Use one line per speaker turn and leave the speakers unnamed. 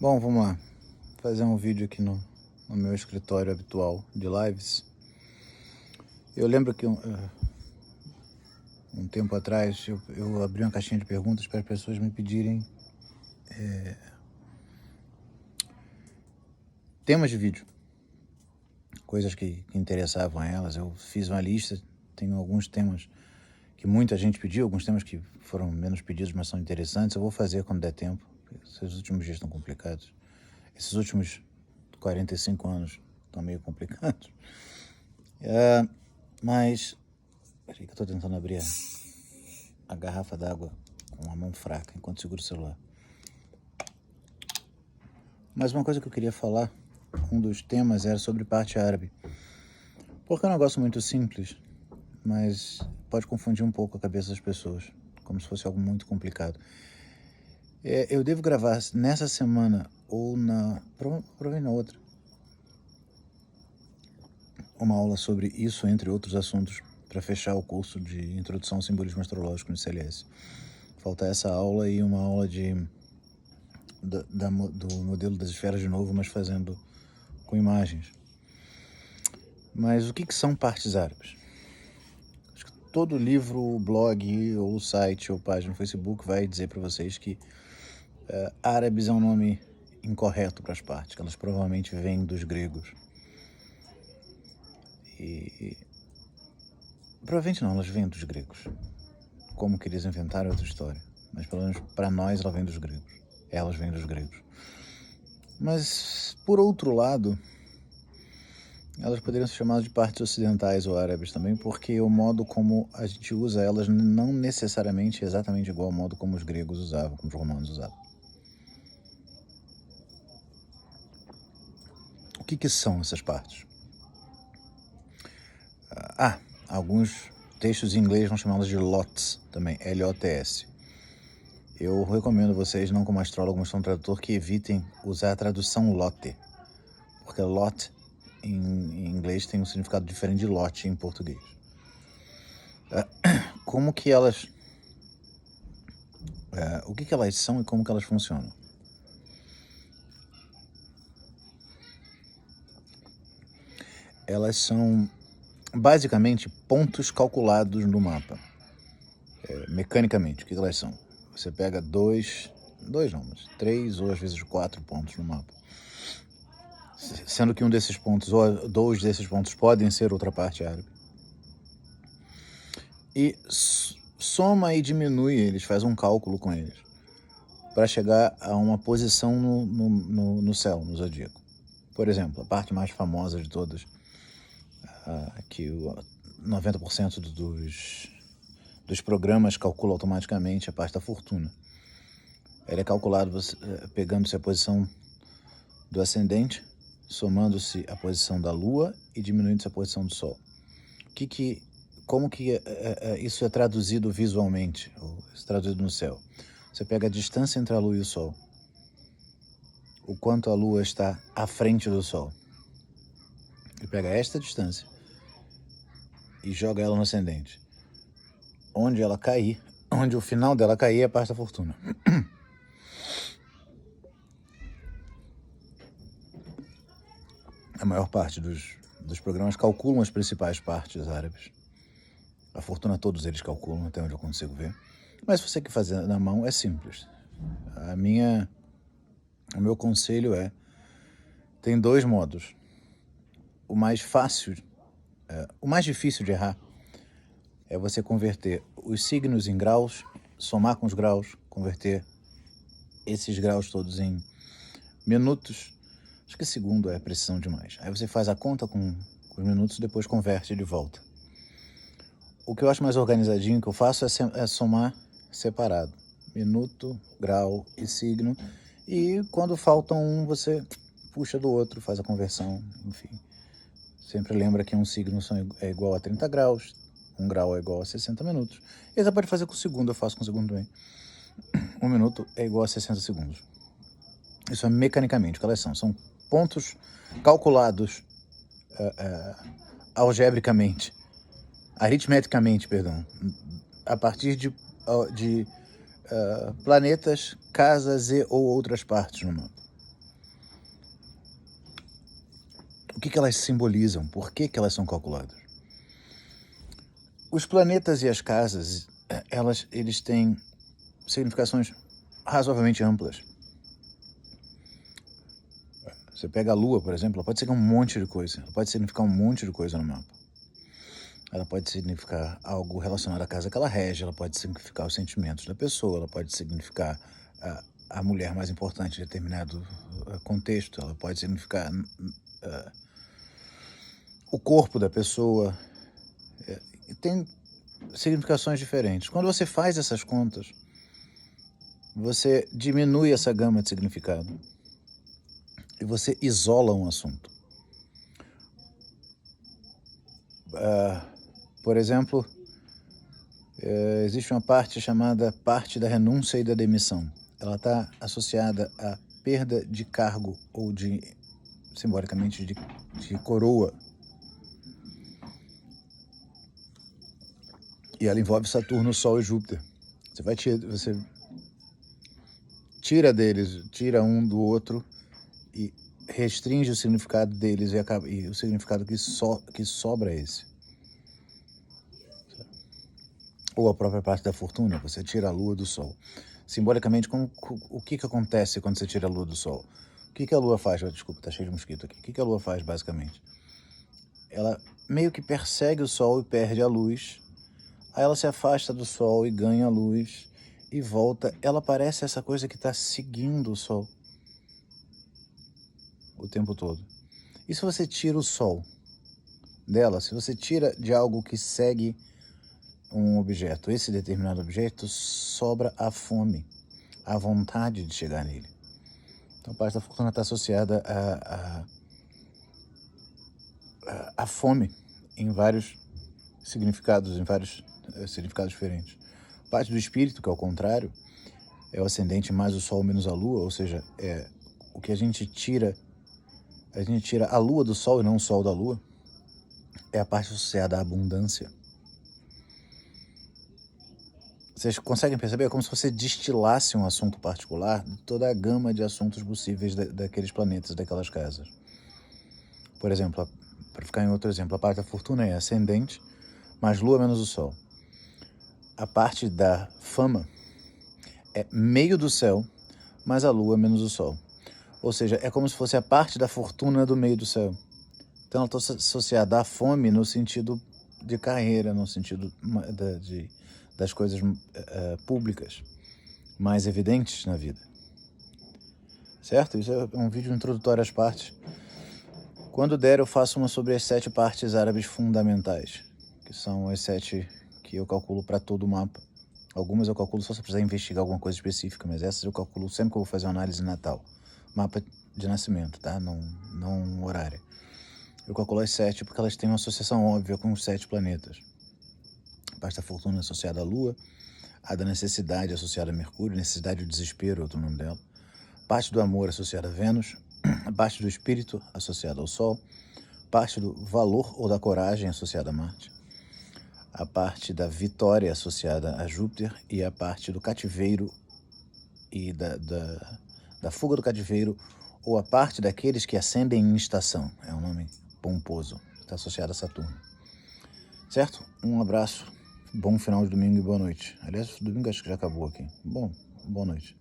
Bom, vamos lá. Fazer um vídeo aqui no meu escritório habitual de lives. Eu lembro que um tempo atrás eu abri uma caixinha de perguntas para as pessoas me pedirem temas de vídeo, coisas que interessavam a elas. Eu fiz uma lista, tenho alguns temas que muita gente pediu, alguns temas que foram menos pedidos, mas são interessantes. Eu vou fazer quando der tempo. Esses últimos dias estão complicados. Esses últimos 45 anos estão meio complicados. Mas peraí que eu estou tentando abrir a garrafa d'água com a mão fraca enquanto seguro o celular. Mas uma coisa que eu queria falar, um dos temas era sobre parte árabe. Porque é um negócio muito simples, mas pode confundir um pouco a cabeça das pessoas, como se fosse algo muito complicado. Eu devo gravar nessa semana ou provavelmente na outra, uma aula sobre isso, entre outros assuntos, para fechar o curso de Introdução ao Simbolismo Astrológico no CLS. Falta essa aula e uma aula do modelo das esferas de novo, mas fazendo com imagens. Mas o que são partes árabes? Acho que todo livro, blog, ou site, ou página no Facebook vai dizer para vocês que árabes é um nome incorreto para as partes, que elas provavelmente vêm dos gregos. E provavelmente não, elas vêm dos gregos. Como que eles inventaram outra história. Mas pelo menos para nós ela vem dos gregos. Elas vêm dos gregos. Mas, por outro lado, elas poderiam ser chamadas de partes ocidentais ou árabes também, porque o modo como a gente usa elas não necessariamente é exatamente igual ao modo como os gregos usavam, como os romanos usavam. O que são essas partes? Alguns textos em inglês vão chamá-las de lots também, L-O-T-S. Eu recomendo vocês, não como astrólogo, mas como tradutor, que evitem usar a tradução lote, porque lot em inglês tem um significado diferente de lote em português. Como que elas... o que elas são e como que elas funcionam? Elas são basicamente pontos calculados no mapa. Mecanicamente, o que elas são? Você pega três ou às vezes 4 pontos no mapa. Sendo que um desses pontos ou 2 desses pontos podem ser outra parte árabe. E soma e diminui eles, faz um cálculo com eles, para chegar a uma posição no céu, no zodíaco. Por exemplo, a parte mais famosa de todas, que 90% dos programas calculam automaticamente a parte da fortuna. Ela é calculada pegando-se a posição do ascendente, somando-se a posição da lua e diminuindo-se a posição do sol. Como que isso é traduzido visualmente, ou traduzido no céu? Você pega a distância entre a lua e o sol, o quanto a lua está à frente do sol, e pega esta distância e joga ela no ascendente. Onde o final dela cair é a parte da fortuna. A maior parte dos programas calculam as principais partes árabes. A fortuna todos eles calculam, até onde eu consigo ver. Mas se você quer fazer na mão, é simples. O meu conselho tem 2 modos. O mais difícil de errar é você converter os signos em graus, somar com os graus, converter esses graus todos em minutos. Acho que segundo é precisão demais. Aí você faz a conta com os minutos e depois converte de volta. O que eu acho mais organizadinho que eu faço é somar separado. Minuto, grau e signo. E quando falta um, você puxa do outro, faz a conversão, enfim. Sempre lembra que um signo é igual a 30 graus, um grau é igual a 60 minutos. E você pode fazer com o segundo, eu faço com o segundo também. 1 minuto é igual a 60 segundos. Isso é mecanicamente o que elas são. São pontos calculados aritmeticamente, a partir de planetas, casas e ou outras partes no mapa. O que elas simbolizam? Por que elas são calculadas? Os planetas e as casas, eles têm significações razoavelmente amplas. Você pega a Lua, por exemplo, ela pode significar um monte de coisa. Ela pode significar um monte de coisa no mapa. Ela pode significar algo relacionado à casa que ela rege, ela pode significar os sentimentos da pessoa, ela pode significar a mulher mais importante em determinado contexto, ela pode significar o corpo da pessoa. Tem significações diferentes. Quando você faz essas contas, você diminui essa gama de significado e você isola um assunto. Por exemplo, existe uma parte chamada parte da renúncia e da demissão. Ela está associada à perda de cargo ou simbolicamente, de coroa. E ela envolve Saturno, Sol e Júpiter. Você tira deles, tira um do outro e restringe o significado deles e o significado que sobra é esse. Ou a própria parte da fortuna, você tira a lua do sol. Simbolicamente, o que acontece quando você tira a lua do sol? O que a lua faz? Desculpa, tá cheio de mosquito aqui. O que a lua faz, basicamente? Ela meio que persegue o sol e perde a luz. Aí ela se afasta do sol e ganha a luz e volta. Ela parece essa coisa que está seguindo o sol o tempo todo. E se você tira o sol dela, se você tira de algo que segue um objeto, esse determinado objeto, sobra a fome, a vontade de chegar nele. Então a parte da fortuna está associada a fome em vários significados, diferentes. A parte do espírito, que é o contrário, é o ascendente mais o sol menos a lua, ou seja, é o que a gente tira a lua do sol e não o sol da lua, é a parte associada à abundância. Vocês conseguem perceber? É como se você destilasse um assunto particular de toda a gama de assuntos possíveis daqueles planetas, daquelas casas. Por exemplo, para ficar em outro exemplo, a parte da fortuna é ascendente, mais lua menos o sol. A parte da fama é meio do céu, mais a lua menos o sol. Ou seja, é como se fosse a parte da fortuna do meio do céu. Então ela está associada à fome no sentido de carreira, no sentido das coisas públicas mais evidentes na vida. Certo? Isso é um vídeo introdutório às partes. Quando der, eu faço uma sobre as 7 partes árabes fundamentais, que são as 7 que eu calculo para todo o mapa. Algumas eu calculo só se eu precisar investigar alguma coisa específica, mas essas eu calculo sempre que eu vou fazer uma análise natal. Mapa de nascimento, tá? Não horária. Eu calculo as 7 porque elas têm uma associação óbvia com os 7 planetas. A parte da fortuna associada à Lua, a da necessidade associada a Mercúrio, necessidade do desespero, outro nome dela. Parte do amor associada a Vênus, a parte do espírito associada ao Sol, parte do valor ou da coragem associada a Marte, a parte da vitória associada a Júpiter e a parte do cativeiro e da fuga do cativeiro, ou a parte daqueles que ascendem em estação, é um nome pomposo, está associado a Saturno. Certo? Um abraço, bom final de domingo e boa noite. Aliás, domingo acho que já acabou aqui. Boa noite.